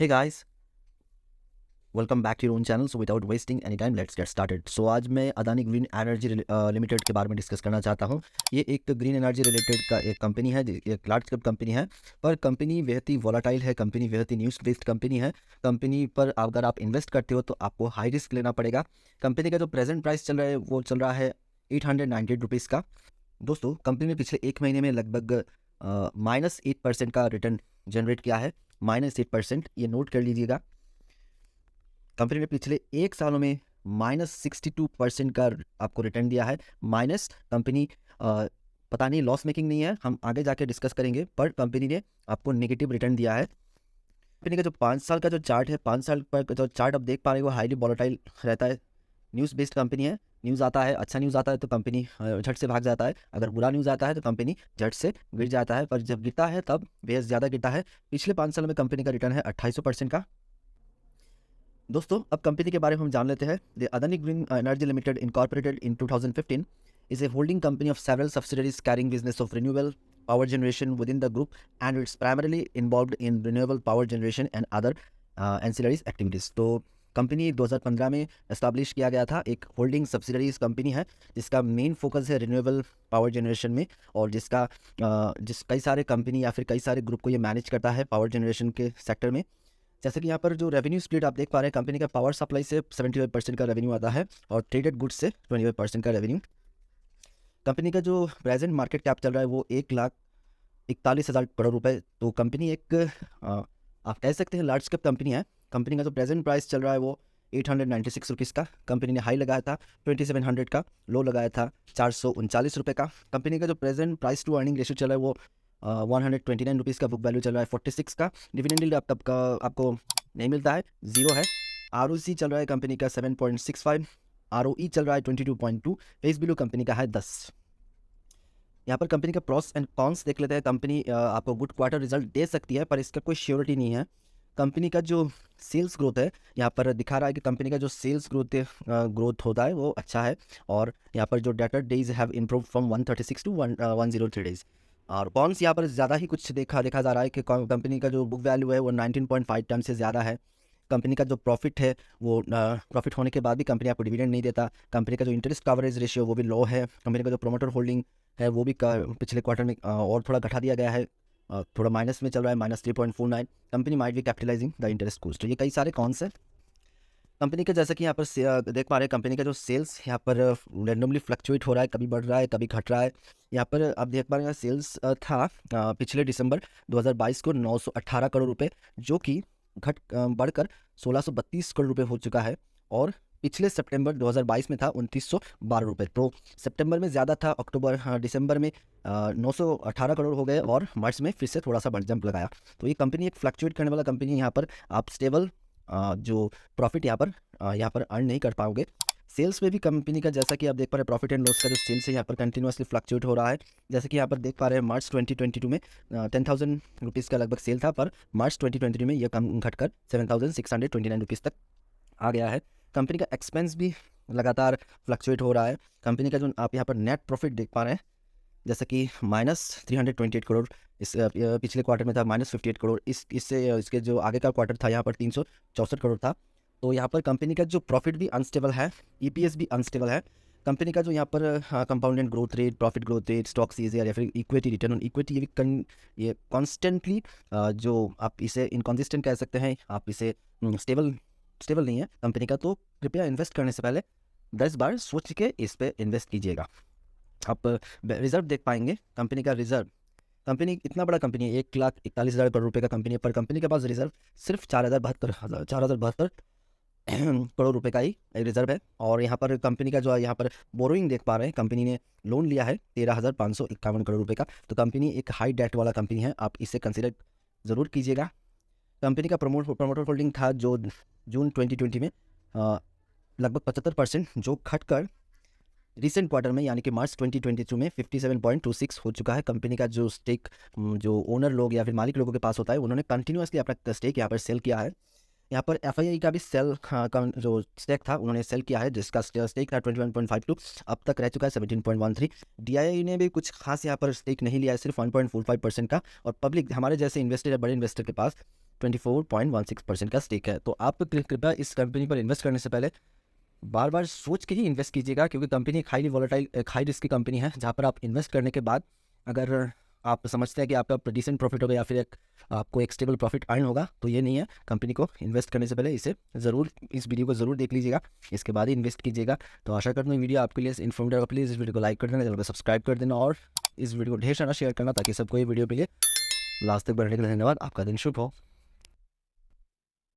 Hey guys, welcome back to your own channel. So without wasting any time, let's get started. So आज मैं Adani green energy limited के बारे में discuss करना चाहता हूँ। ये एक ग्रीन एनर्जी रिलेटेड का एक कंपनी है, एक लार्ज कैप कंपनी है, पर कंपनी बेहद ही वॉलाटाइल है, कंपनी बेहद ही न्यूज़ बेस्ड कंपनी है। कंपनी पर अगर आप इन्वेस्ट करते हो तो आपको हाई रिस्क लेना पड़ेगा। कंपनी का जो प्रेजेंट प्राइस चल रहा है वो चल रहा है ₹898 का। दोस्तों, कंपनी ने पिछले एक महीने में लगभग -8% का रिटर्न जनरेट किया है। -8%, ये नोट कर लीजिएगा। कंपनी ने पिछले एक सालों में -62% का आपको रिटर्न दिया है। माइनस कंपनी पता नहीं लॉस मेकिंग नहीं है, हम आगे जाके डिस्कस करेंगे, पर कंपनी ने आपको नेगेटिव रिटर्न दिया है। कंपनी का जो 5 साल का जो चार्ट है, 5 साल पर जो चार्ट आप देख पा रहे हो, हाईली वॉलेटाइल रहता है। न्यूज़ बेस्ड कंपनी है। न्यूज़ आता है, अच्छा न्यूज़ आता है तो कंपनी झट से भाग जाता है। अगर बुरा न्यूज़ आता है तो कंपनी झट से गिर जाता है, पर जब गिरता है तब बेहद ज़्यादा गिरता है। पिछले 5 सालों में कंपनी का रिटर्न है 2800% का। दोस्तों, अब कंपनी के बारे में हम जान लेते हैं। The Adani green energy limited incorporated in 2015 is a holding company of several subsidiaries carrying business of renewable power generation within the group, and it's primarily involved in renewable power generation and other ancillary activities. तो company 2015 में establish किया गया था। एक holding subsidiaries company है जिसका main focus है renewable power generation में, और जिसका कई सारे कंपनी या फिर कई सारे ग्रुप को ये मैनेज करता है पावर जनरेशन के सेक्टर में। जैसे कि यहाँ पर जो रेवेन्यू स्प्लिट आप देख पा रहे हैं, कंपनी का पावर सप्लाई से 75% का रेवेन्यू आता है और ट्रेडेड गुड्स से 25% का रेवेन्यू। कंपनी का जो प्रेजेंट मार्केट कैप चल रहा है वो 1,41,000 करोड़ रुपए। तो कंपनी एक आप कह सकते हैं लार्ज कैप कंपनी है। कंपनी का जो प्रेजेंट प्राइस चल रहा है वो ₹896 का। कंपनी ने हाई लगाया था 2700 का, लो लगाया था ₹439 का। कंपनी का जो present price to earning ratio चल रहा है वो ₹129 का। बुक वैल्यू चल रहा है 46 का। डिविडेंड यील्ड आपको नहीं मिलता है, ज़ीरो है। ROC चल रहा है कंपनी का 7.65, ROE चल रहा है 22.2, फेस वैल्यू कंपनी का है 10। यहाँ पर कंपनी का प्रॉस एंड कॉन्स देख लेते हैं। कंपनी आपको गुड क्वार्टर रिजल्ट दे सकती है, पर इसका कोई श्योरिटी नहीं है। कंपनी का जो सेल्स ग्रोथ है यहाँ पर दिखा रहा है कि कंपनी का जो सेल्स ग्रोथ होता है वो अच्छा है, और यहाँ पर जो debtor days have improve from 136 to 103 days. और कॉन्स यहाँ पर ज़्यादा ही कुछ देखा जा रहा है कि कंपनी का जो बुक वैल्यू है वो 19.5 टाइम से ज़्यादा है। कंपनी का जो प्रॉफिट है वो प्रॉफिट होने के बाद भी कंपनी आपको डिविडेंड नहीं देता। कंपनी का जो इंटरेस्ट कवरेज रेशियो वो भी लो है। कंपनी का जो प्रोमोटर होल्डिंग है वो भी पिछले क्वार्टर में और थोड़ा घटा दिया गया है, थोड़ा माइनस में चल रहा है, -3.49। कंपनी माइट भी कैपिटलाइजिंग द इंटरेस्ट कॉस्ट। तो ये कई सारे कॉन्स है कंपनी के। जैसे कि यहाँ पर देख पा रहे हैं, कंपनी का जो सेल्स यहाँ पर रैंडमली फ्लक्चुएट हो रहा है, कभी बढ़ रहा है कभी घट रहा है। यहाँ पर आप देख पा रहे हैं सेल्स था पिछले दिसंबर 2022 को 918 करोड़ रुपए, जो कि बढ़कर 1632 करोड़ रुपए हो चुका है। और पिछले सितंबर 2022 में था 2912 रुपये। तो सितंबर में ज़्यादा था, दिसंबर में 918 करोड़ हो गए, और मार्च में फिर से थोड़ा सा जंप लगाया। तो ये कंपनी एक फ्लक्चुएट करने वाला कंपनी है। यहाँ पर आप स्टेबल जो प्रॉफिट यहाँ पर अर्न नहीं कर पाओगे। सेल्स में भी कंपनी का, जैसा कि आप देख पा रहे हैं, प्रॉफिट एंड लॉस का जो सेल्स है यहाँ पर कंटिन्यूसली फ्लक्चुएट हो रहा है। जैसे कि यहाँ पर देख पा रहे हैं मार्च 2022 में 10,000 रुपीज़ का लगभग सेल था, पर मार्च 2023 में यह कम घटकर 7,629 रुपीज़ तक आ गया है। कंपनी का एक्सपेंस भी लगातार फ्लक्चुएट हो रहा है। कंपनी का जो आप यहाँ पर नेट प्रॉफिट देख पा रहे हैं, जैसा कि -328 करोड़ इस पिछले क्वार्टर में था, -58 करोड़ इसके जो आगे का क्वार्टर था यहाँ पर 364 करोड़ था। तो यहाँ पर कंपनी का जो प्रॉफिट भी अनस्टेबल है, EPS भी अनस्टेबल है। कंपनी का जो यहाँ पर compounded growth rate, profit growth rate, stock सीजर या फिर इक्विटी, रिटर्न ऑन इक्विटी, ये कॉन्स्टेंटली जो आप इसे इनकॉन्सिस्टेंट कह सकते हैं, आप इसे स्टेबल नहीं है कंपनी का। तो कृपया इन्वेस्ट करने से पहले 10 बार सोच के इस पर इन्वेस्ट कीजिएगा। आप रिजर्व देख पाएंगे, कंपनी का रिजर्व, कंपनी इतना बड़ा कंपनी है, 1,41,000 करोड़ रुपए का कंपनी है, पर कंपनी के पास रिजर्व सिर्फ 4,072 करोड़ रुपए का ही रिजर्व है। और यहाँ पर कंपनी का जो यहाँ पर बोरोइंग देख पा रहे हैं, कंपनी ने लोन लिया है 13,551 करोड़ रुपए का। तो कंपनी एक हाई डेट वाला कंपनी है, आप इसे कंसिडर ज़रूर कीजिएगा। कंपनी का प्रमोटर होल्डिंग था जो जून 2020 में लगभग 75%, जो घटकर रिसेंट क्वार्टर में यानी कि मार्च 2022 में 57.26 हो चुका है। कंपनी का जो स्टेक जो ओनर लोग या फिर मालिक लोगों के पास होता है, उन्होंने कंटिन्यूसली अपना स्टेक यहाँ पर सेल किया है। यहाँ पर FII का भी सेल का जो स्टेक था उन्होंने सेल किया है, जिसका स्टेक था 21.52, अब तक रह चुका है 17.13। DII ने भी कुछ खास यहाँ पर स्टेक नहीं लिया है, सिर्फ 1.45% का। और पब्लिक, हमारे जैसे इन्वेस्टर या बड़े इन्वेस्टर के पास 24.16% का स्टेक है। तो आप कृपया इस कंपनी पर इन्वेस्ट करने से पहले बार बार सोच के ही इन्वेस्ट कीजिएगा, क्योंकि कंपनी एक हाईली वॉलेटाइल, एक हाई रिस्क की कंपनी है, जहाँ पर आप इन्वेस्ट करने के बाद अगर आप समझते हैं कि आपका डिसेंट प्रॉफिट होगा या फिर आपको एक स्टेबल प्रॉफिट अर्न होगा, तो ये नहीं है। कंपनी को इन्वेस्ट करने से पहले इस वीडियो को ज़रूर देख लीजिएगा, इसके बाद ही इन्वेस्ट कीजिएगा। तो आशा करता हूँ वीडियो आपके लिए इन्फॉर्मेटिव होगा। प्लीज़ इस वीडियो को लाइक कर देना, चैनल को सब्सक्राइब कर देना और इस वीडियो को ढेर सारा शेयर करना, ताकि सबको ये वीडियो मिले। लास्ट तक बढ़ने के लिए धन्यवाद। आपका दिन शुभ हो।